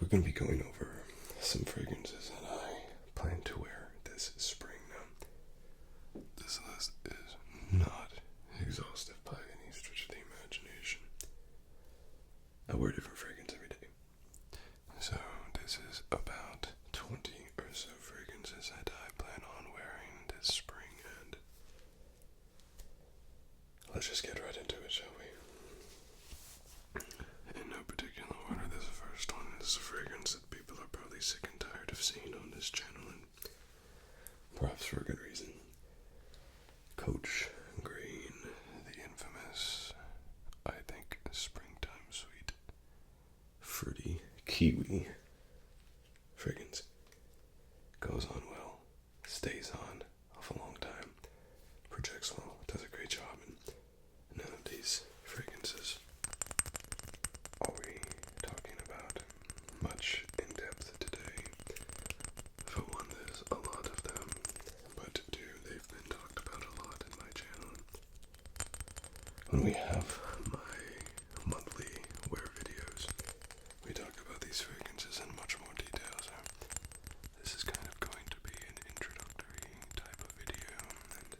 we're going to be going over some fragrances that I plan to wear this spring. Now, this list is not exhaustive by any stretch of the imagination. I wear different fragrance every day. So this is about 20 or so fragrances that I plan on wearing this spring, and let's just get right into it, shall we? In no particular order, this first one is a fragrance that people are probably sick and tired of seeing on this channel, and perhaps for a good reason. Coach Green, the infamous, I think, springtime sweet, fruity kiwi fragrance. Goes on well, stays on for a long time, projects well, does a great job, and none of these fragrances are we talking about much in depth today. For one, there's a lot of them, but two, they've been talked about a lot in my channel. When we have my monthly wear videos, we talk about these fragrances in much more detail, so this is kind of going to be an introductory type of video, and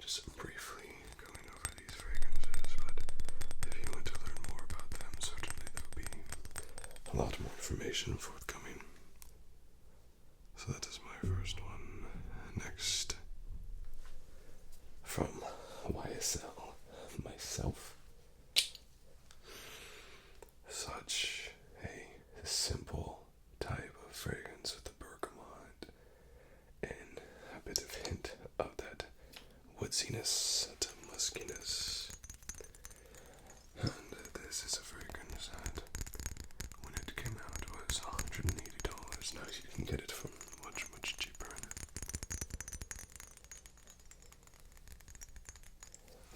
just briefly going over these fragrances, but if you want to learn more about them, certainly there will be a lot more information forthcoming. So that is my first one. Next, from YSL Myself. Such a simple type of fragrance with the bergamot and a bit of hint of that woodsiness, that muskiness. And this is a fragrance that, when it came out, was $180. Now you can get it for much, much cheaper.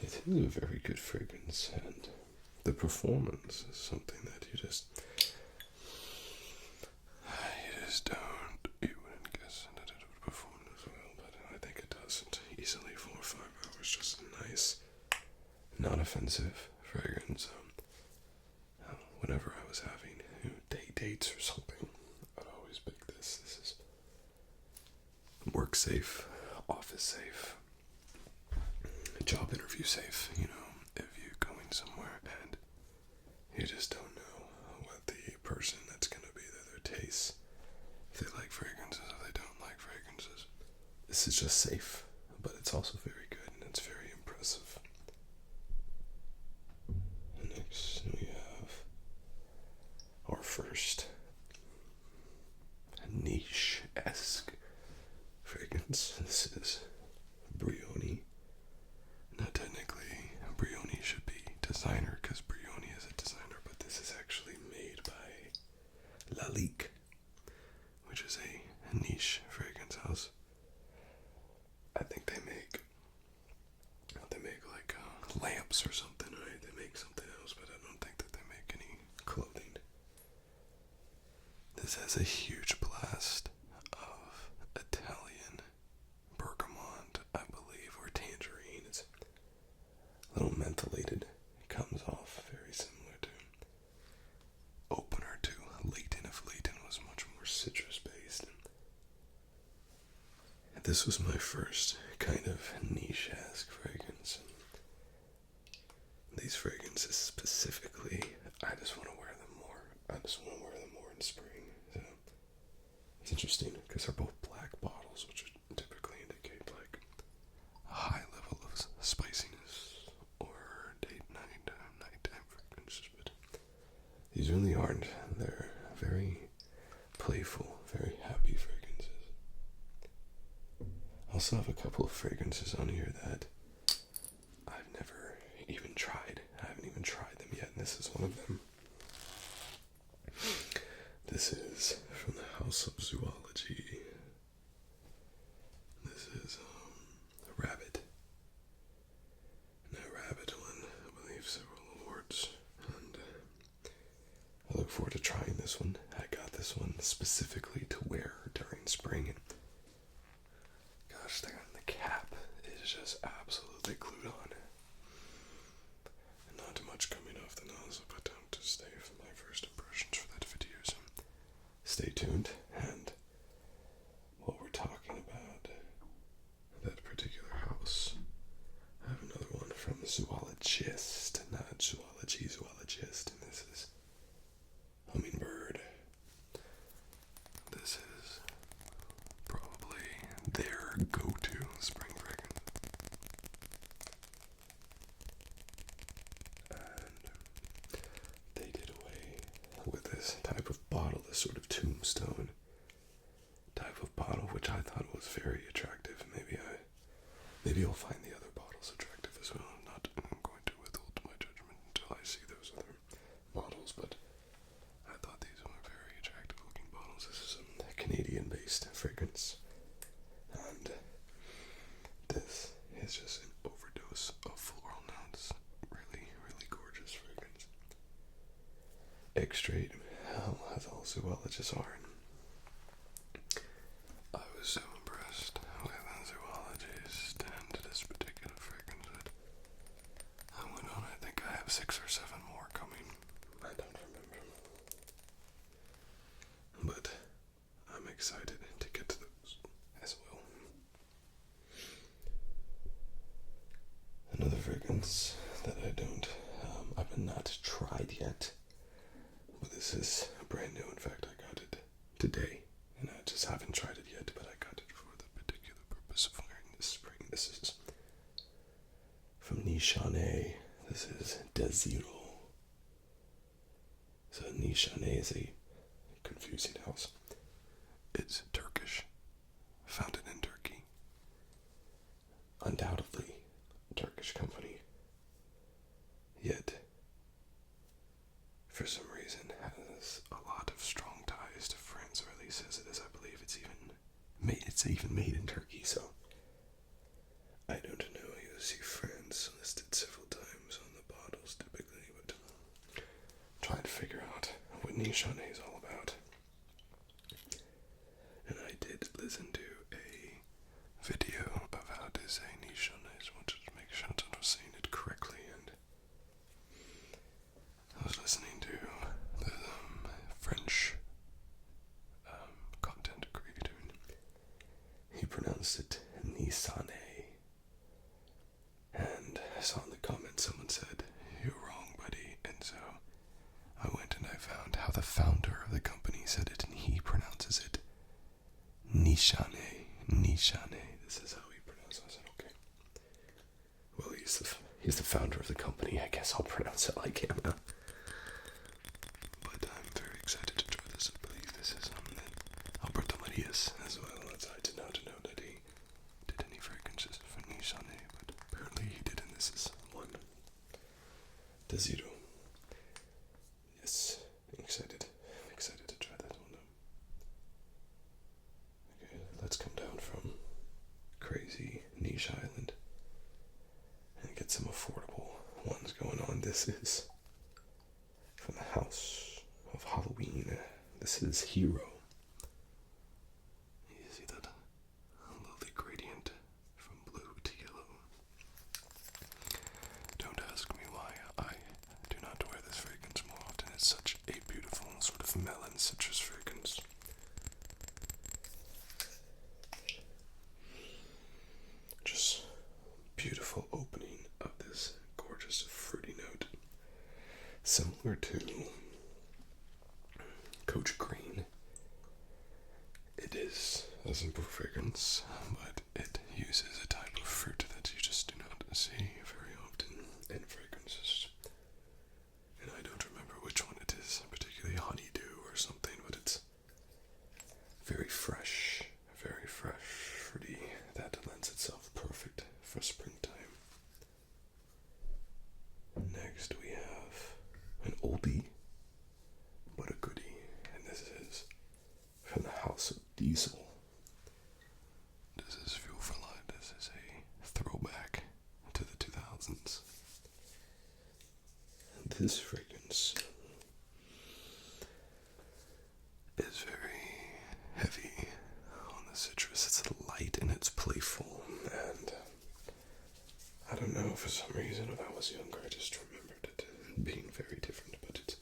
It is a very good fragrance, and the performance is something that you wouldn't guess that it would perform as well, but I think it does it easily. 4 or 5 hours, just a nice, non-offensive fragrance. Whenever I was having dates or something, I'd always pick this. This is work safe, office safe, job interview safe, if you're going somewhere and you just don't know what the person that's going to be there, their tastes, if they like fragrances, if they don't like fragrances. This is just safe, but it's also very good and it's very impressive. And next we have our first niche-esque fragrance. This is Brioni. Now technically, Brioni should be designer because Brioni is a designer, but this is actually made by Elixir, which is a niche fragrance house. I think they make like lamps or something, right? They make something else, but I don't think that they make any clothing. This has a huge blast of Italian bergamot, I believe, or tangerine. It's a little mentholated. It comes off very similar to opener to Leighton, if Leighton was much more citrus based. And this was my first kind of niche-esque fragrance. And these fragrances specifically, I just want to wear them more. I just want to wear them more in spring. So it's interesting because they're both black bottles, which typically indicate like a high level of spiciness or nighttime fragrances, but these really aren't. They're very playful, very happy fragrances. I also have a couple of fragrances on here that I've never even tried. I haven't even tried them yet, and this is one of them. This is from the House of Zoology. This is Rabbit. And that Rabbit won, I believe, several awards. And I look forward to trying this one. I got this one specifically to wear during spring. And gosh, the cap is just absolutely glued on. And not too much coming off the nozzle, but to stay for my first impressions for that video. So stay tuned. And while we're talking about that particular house, I have another one from Zoologist, not Zoology, Zoologist, and this is Hummingbird. This is probably their go-to spring fragrance. And they did away with this type of bottle, this sort of tombstone type of bottle, which I thought was very attractive. Maybe I'll find the other bottles attractive as well. I'm going to withhold my judgment until I see those other bottles, but I thought these were very attractive looking bottles. This is a Canadian-based fragrance, and this is just an overdose of floral notes. Really, really gorgeous fragrance. Extrait, as all zoologists are. I was so impressed with the Zoologist and this particular fragrance that I went on. I think I have 6 or 7 more coming. I don't remember. But I'm excited to get to those as well. Another fragrance that I've not tried yet, but this is brand new. In fact, I got it today, and I just haven't tried it yet, but I got it for the particular purpose of wearing this spring. This is from Nishane. This is Desiro. So Nishane is a confusing house. It's Turkish, founded in Turkey. Undoubtedly a Turkish company. Yet, for some reason, has a lot of strong ties to France, or at least as it is, I believe it's even made in Turkey, so I don't know. You see France listed several times on the bottles typically, but I'm trying to figure out what Nishane is all about. And I did listen to a video of how to say Nishane. I just wanted to make sure that I was saying it correctly, and I was listening to the French content creator, and he pronounced it Nishane. And I saw in the comments someone said, "You're wrong, buddy." And so I went and I found how the founder of the company said it, and he pronounces it Nishane. Nishane. This is how he pronounces it. I said, okay. Well, he's the founder of the company. I guess I'll pronounce it like him now. But I'm very excited to try this. I believe this is Alberto Marias as well. I did not know that he did any fragrances for Nishane, but apparently he did, and this is one. Desiro. Yes, I'm excited to try that one. Okay, let's come down from crazy niche island and get some affordable ones going on. This is from the House of Halloween. This is Hero. You see that lovely gradient from blue to yellow. Don't ask me why I do not wear this fragrance more often. It's such a beautiful sort of melon citrus fragrance. Just beautiful opening of this gorgeous fruity note. Similar to Coach Green. It is a simple fragrance, but it uses a type of fruit that you just do not see very often in fragrances. And I don't remember which one it is, particularly honeydew or something, but it's very fresh, fruity. That lends itself perfect for springtime. Next we have an oldie, but a goodie, and this is from the House of Diesel. This is Fuel for Life. This is a throwback to the 2000s. This fragrance is very heavy on the citrus. It's light and it's playful, and I don't know, for some reason, when I was younger, I just remembered it being very different, but it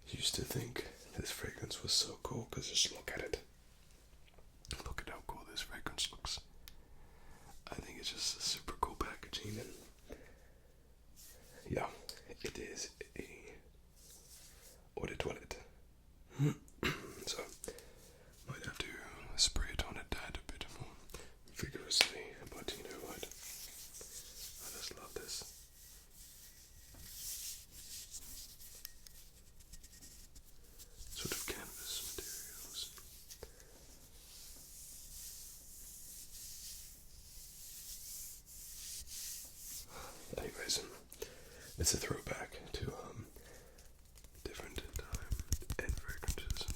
used to think this fragrance was so because just look at it. Look at how cool this fragrance looks. I think it's just a super cool packaging, and yeah, it is a eau de toilette. So, might have to spray it on a tad a bit more vigorously, but you know what? I just love this. Sort of canvas materials. Anyways, it's a throwback to different time and fragrances.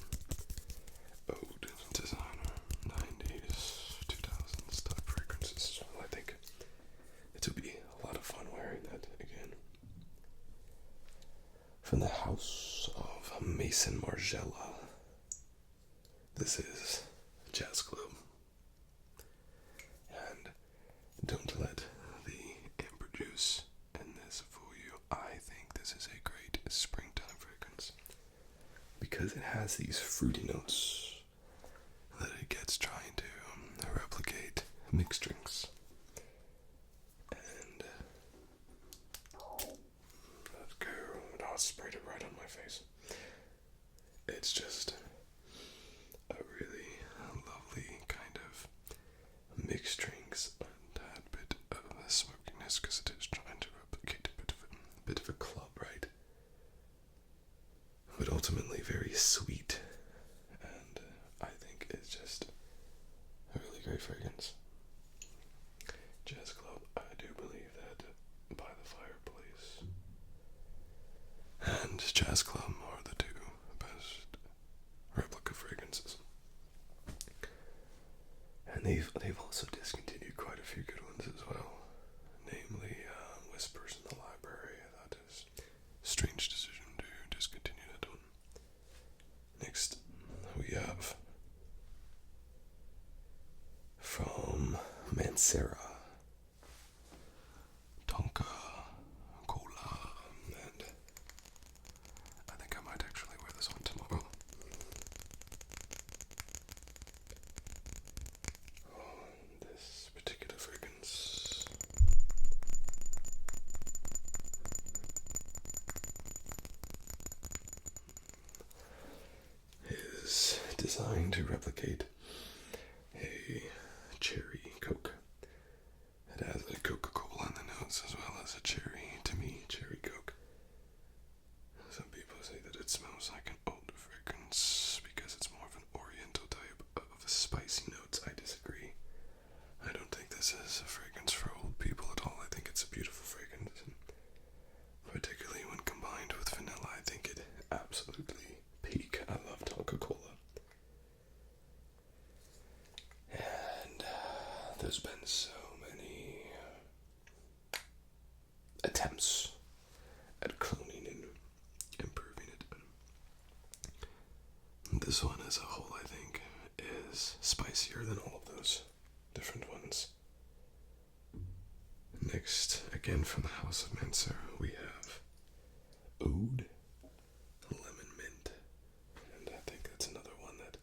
Old designer, 90s, 2000s type fragrances. Well, I think it will be a lot of fun wearing that again. From the house of Mason Margiela, this is Jazz Club. And don't let the amber juice in this fool you. I think this is a great springtime fragrance because it has these fruity notes that it gets trying to replicate mixed drinks. And let's go. I sprayed it right on my face. It's just a really lovely kind of mixed drinks, a tad bit of a smokiness because it is trying to replicate a bit of a club, right? But ultimately very sweet, and I think it's just a really great fragrance. Jazz Club, I do believe that by the fireplace and Jazz Club are the two best replica fragrances. And they've also discontinued quite a few good ones as well. Namely, Whispers in the Library. That is a strange decision to discontinue that one. Next, we have from Mancera, Tonka Cola, and I think I might actually wear this one tomorrow. This particular fragrance is designed to replicate a cherry Coke. It has a Coca-Cola in the notes as well as a cherry, to me, cherry Coke. Some people say that it smells like an old fragrance because it's more of an oriental type of spicy notes. I disagree. I don't think this is a fragrance for old people at all. I think it's a beautiful fragrance, and particularly when combined with vanilla, I think it absolutely peak. I love Coca-Cola. And there's been so many attempts at cloning and improving it. This one as a whole, I think, is spicier than all of those different ones. Next, again from the House of Mancera, we have Oud Lemon Mint. And I think that's another one that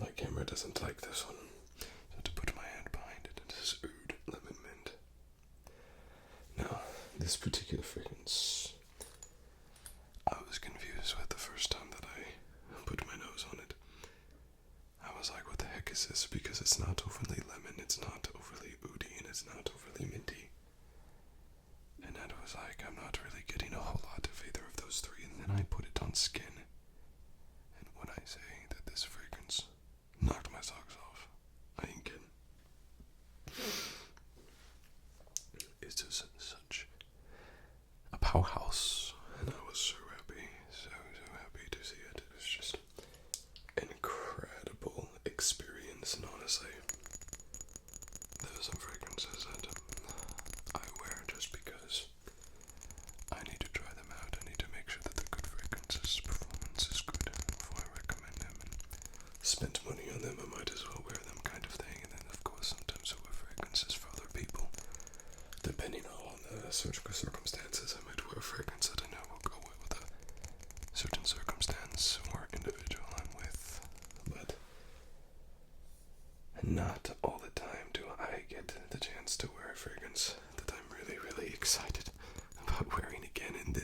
my camera doesn't like this one. So to put my hand behind it, it is Oud Lemon Mint. Now, this particular fragrance, I was confused with the first time that I put my nose on it. I was like, what the heck is this? Because it's not overly lemon, it's not overly oudy, and it's not overly minty. And then I was like, I'm not really getting a whole lot of either of those three. And then I put it on skin. And when I say that this fragrance knocked my socks off, I ain't kidding. It's just such a powerhouse. And I was so happy, so happy to see it. It was just an incredible experience, and honestly, there are some fragrances that I wear just because I need to try them out. I need to make sure that they're good fragrances, performance is good before I recommend them, and spend money on them, I might as well wear them kind of thing. And then of course sometimes I wear fragrances for other people, depending on the circumstances. I might wear a fragrance that I know will go well with a certain circumstance or individual.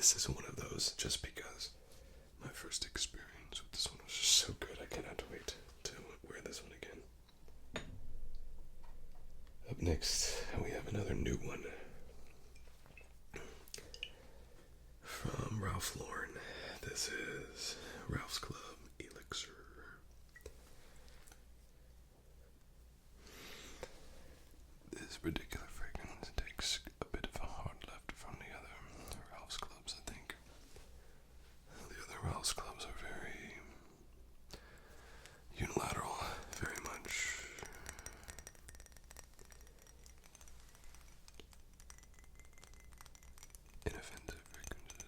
this is one of those, just because my first experience with this one was just so good. I cannot wait to wear this one again. Up next, we have another new one from Ralph Lauren. This is Ralph's Club Elixir. This particular fragrance takes a bit of a hard left from the other Ralph's Clubs, I think. The other Ralph's Clubs are very unilateral, very much inoffensive fragrances.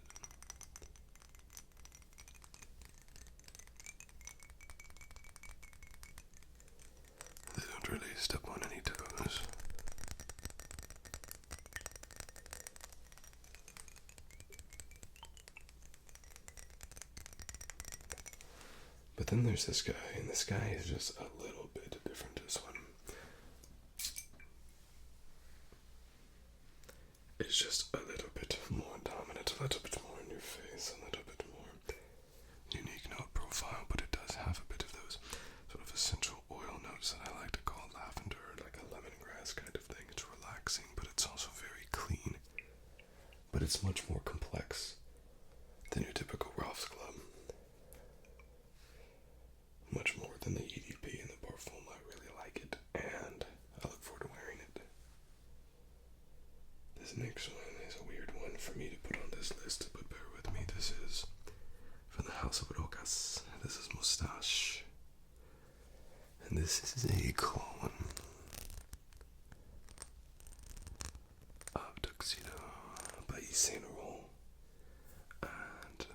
They don't really step on any toes. But then there's this guy, and this guy is just a little bit different as one. It's just a little bit more dominant, a little bit more in your face, a little bit more unique note profile, but it does have a bit of those sort of essential oil notes that I like to call lavender, like a lemongrass kind of thing. It's relaxing, but it's also very clean. But it's much more complex than your typical Ralph's Club. Much more than the EDP and the Parfum. I really like it, and I look forward to wearing it. This next one is a weird one for me to put on this list, but bear with me. This is from the House of Rochas. This is Mustache. And this is a clone of Tuxedo by Saint Laurent. And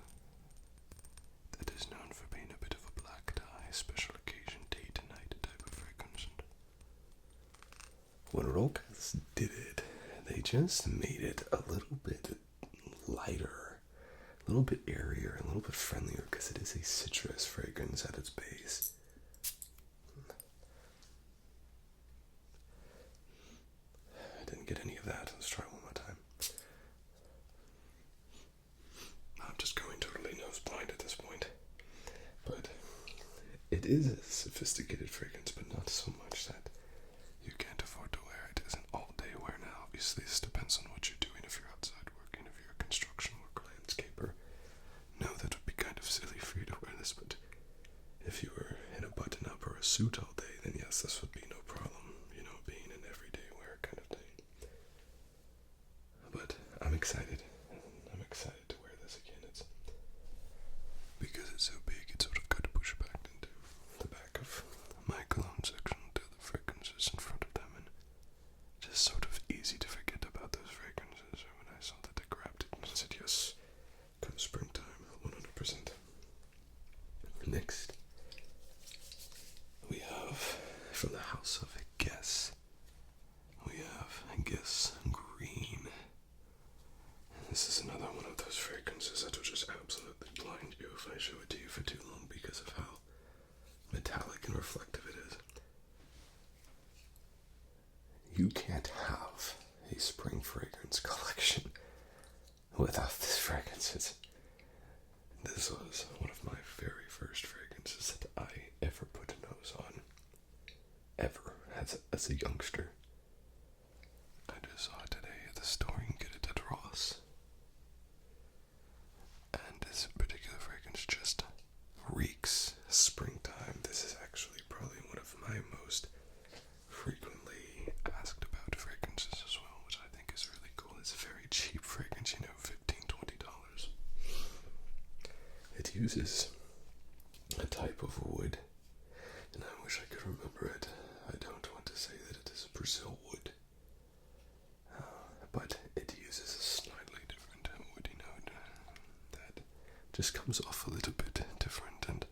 that is known for being a bit of a black tie, special occasion, day to night type of fragrance. And when Rochas did it, they just made it a little bit lighter, a little bit airier, a little bit friendlier, because it is a citrus fragrance at its base. I didn't get any of that. Let's try one more time. I'm just going totally nose blind at this point. But it is a sophisticated fragrance, but not so much that you can't afford to wear it as an all-day wear now. Obviously, this depends on what you're doing. If you're outside working, if you're a construction worker, landscaper, no, that would be kind of silly for you to wear this. But if you were in a button-up or a suit all day, then yes, this would be no problem. You know, being an everyday wear kind of thing. But I'm excited. I'm excited to wear this again. It's because it's so big, it's sort of got to push back into the back of my cologne section to the fragrances in front of them, and just sort of easy to forget about those fragrances. When I saw that, I grabbed it and said, yes, come springtime, 100%. Next, we have from the House of Guess, we have Guess Green. This is another one of those fragrances that will just absolutely blind you if I show it to you for too long because of how metallic and reflective it is. You can't have a spring fragrance collection without this fragrance. This was one of my very first fragrances that I ever put a nose on. Ever. As a youngster. I just saw it today at the store. You can get it at Ross. And this particular fragrance just reeks springtime. This is actually probably one of my most frequently asked about fragrances as well, which I think is really cool. It's a very cheap fragrance, you know, $15-$20. It uses a type of wood, and I wish I could remember it. I don't want to say that it is Brazil wood, but it uses a slightly different woody note that just comes off a little bit different, and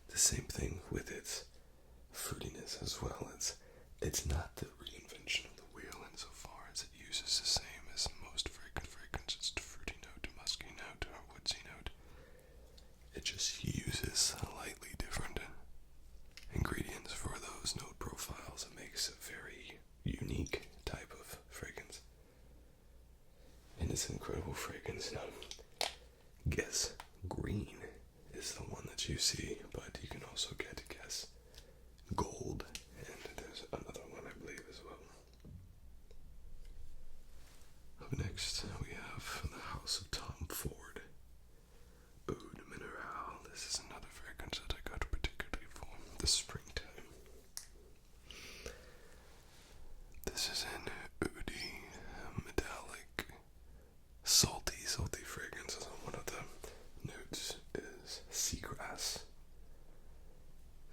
the same thing with its fruitiness as well. It's not the reinvention of the wheel insofar as it uses the same as most fragrances, fruity note, musky note, or woodsy note. It just uses slightly different ingredients for those note profiles. It makes a very unique type of fragrance. And it's an incredible fragrance. Now, Guess green is the one that you see, but you can also get Guess gold, and there's another one I believe as well. Up next, we have from the House of Tom Ford, Eau de Mineral. This is another fragrance that I got particularly for the springtime. This is an oody, metallic, salty fragrance. One of the notes is seagrass,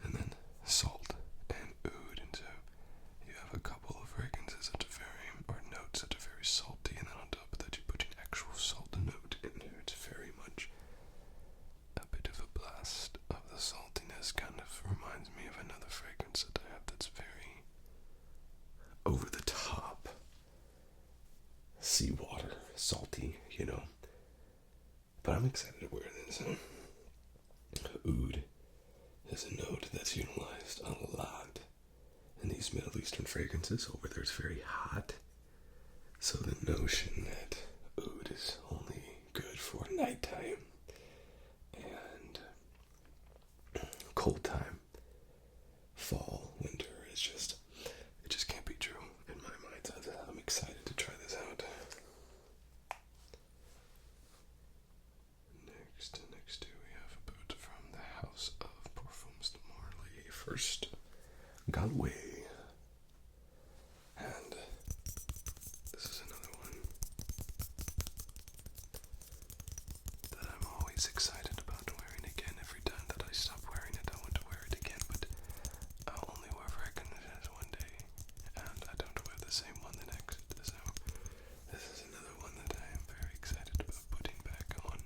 and then salt and oud, and so you have a couple of fragrances that are notes that are very salty, and then on top of that you put an actual salt note in there. It's very much a bit of a blast of the saltiness. Kind of reminds me of another fragrance that I have that's very over the top, seawater, salty, But I'm excited to wear this. Oud is a note that's utilized a lot in these Middle Eastern fragrances over there. It's very hot. So the notion that oud is only good for nighttime and cold time, fall, winter, it just can't be true in my mind. So I'm excited to try this out. Next we have a boot from the House of Parfums de Marly. First, Galloway. And this is another one that I'm always excited about wearing again. Every time that I stop wearing it, I want to wear it again, but I'll only wear fragrances one day, and I don't wear the same one the next. So this is another one that I am very excited about putting back on.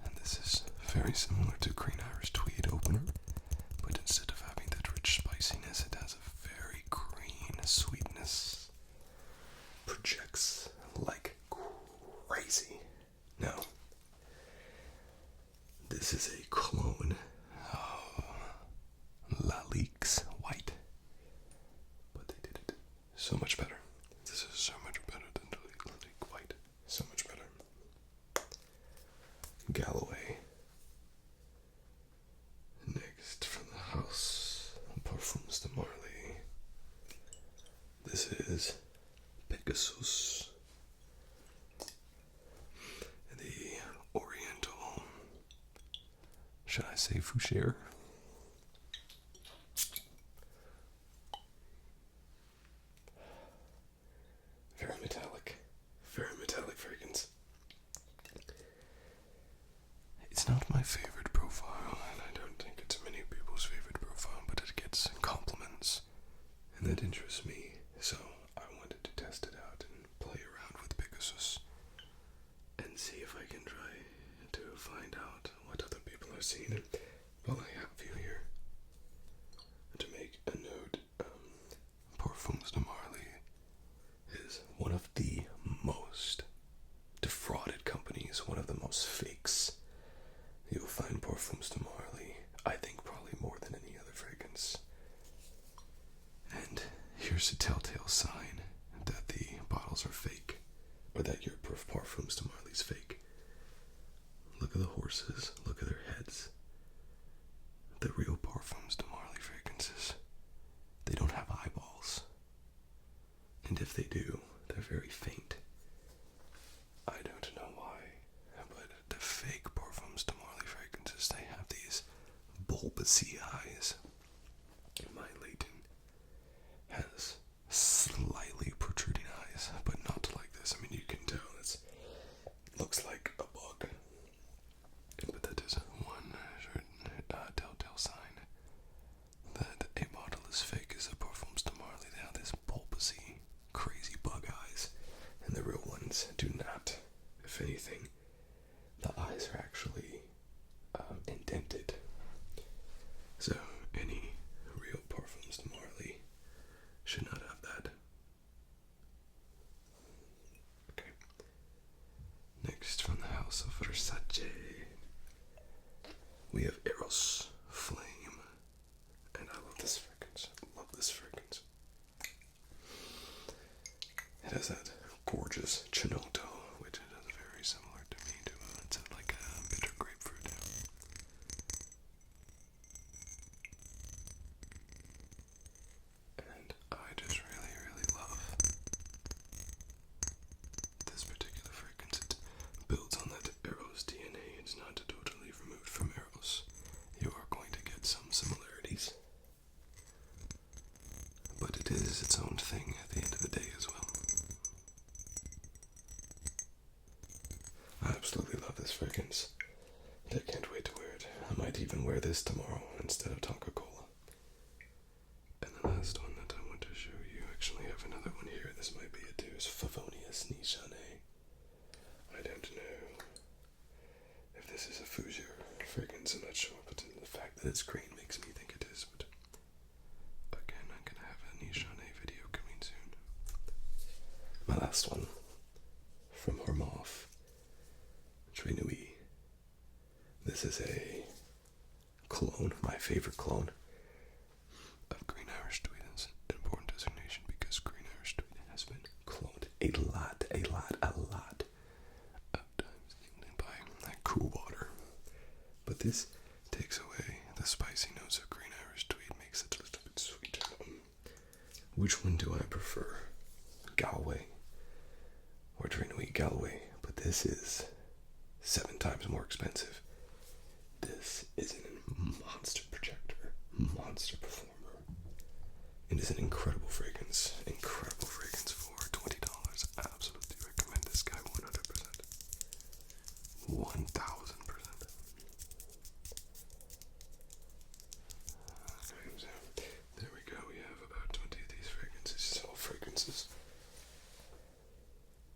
And this is very similar to Green Irish Tweed Opener, but instead of having that rich spiciness, it has a very green sweetness. Projects like crazy. Now, this is a Cologne L'Alix White, but they did it so much better. This is so much better than the L'Alix White. So much better. Galloway. Next, from the House of Parfums de Marly, this is Pegasus, the Oriental, should I say Fougere? Very metallic fragrance. It's not my favorite profile, and I don't think it's many people's favorite profile, but it gets compliments, and that interests me, so I wanted to test it out and play around with Pegasus and see if I can try to find out what other people are seeing. And while I have you here, to make a note, Parfums de Marly is one of the most defrauded companies, one of the most fakes you'll find. Parfums de Marly, I think probably more than any other fragrance. And here's a telltale sign that the bottles are fake, or that your Parfums de Marly's fake. Look at the horses, look at their heads. The real Parfums de Marly fragrances, they don't have eyeballs. And if they do, they're very faint. I don't know why, but the fake Parfums de Marly fragrances, they have these bulbousy eyes. My Leighton has slightly protruding eyes, but not like this. I mean, you can tell it looks like a bug. But that is one telltale sign that a bottle is fake, is a Parfums de Marly. They have this bulbousy, crazy bug eyes, and the real ones do not. If anything, the eyes are actually indented. So any real Parfums de Marly should not have that. Okay. Next, from the House of Versace, we have Eros Flame, and I love this fragrance. It has that gorgeous Chinotto I absolutely love this fragrance. I can't wait to wear it. I might even wear this tomorrow instead of Coca-Cola. And the last one that I want to show you, actually have another one here. This might be it too. Is Favonius Nishane. I don't know if this is a Fougere fragrance. I'm not sure, but the fact that it's green makes me think it is. But again, I'm gonna have a Nishane video coming soon. My last one from Hormoff, Brioni. This is a cologne, my favorite cologne of Green Irish Tweed. It's an important designation because Green Irish Tweed has been cloned a lot of times, namely by Cool Water. But this takes away the spicy notes of Green Irish Tweed, makes it a little bit sweeter. Which one do I prefer? Galloway or Brioni? Galloway, but this is 7 times more expensive. This is a monster projector, monster performer. It is an incredible fragrance for $20. I absolutely recommend this guy 100%. 1000%. Okay, so there we go. We have about 20 of these fragrances. These are all fragrances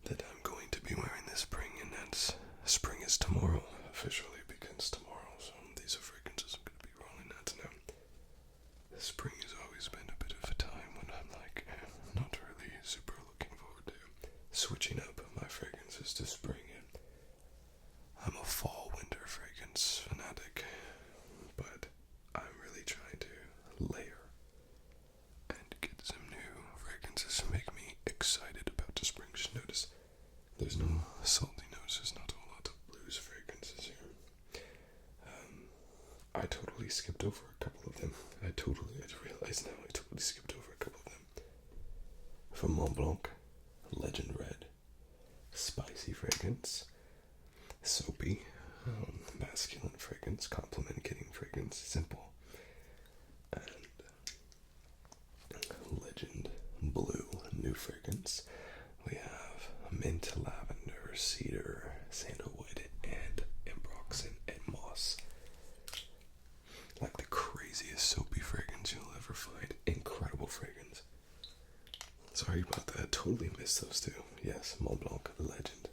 that I'm going to be wearing this spring, and that's spring is tomorrow. Officially begins tomorrow. So these are fragrances I'm going to be rolling out now. The spring has always been a bit of a time when I'm like, not really super looking forward to switching up my fragrances to spring. And I'm a fall winter fragrance fanatic, but I'm really trying to layer and get some new fragrances to make me excited about the spring. Just notice there's no salty notes, there's not a whole lot of blues fragrances here. I totally skipped over a couple of them. I realize now I totally skipped over a couple of them. From Mont Blanc, Legend Red, spicy fragrance, soapy, masculine fragrance, compliment getting fragrance, simple, and Legend Blue, new fragrance. We have mint, lavender, cedar, sandalwood, and ambroxan and moss. Like the craziest soapy fragrance you'll ever find. Incredible fragrance. Sorry about that. Totally missed those two. Yes, Mont Blanc, Legend.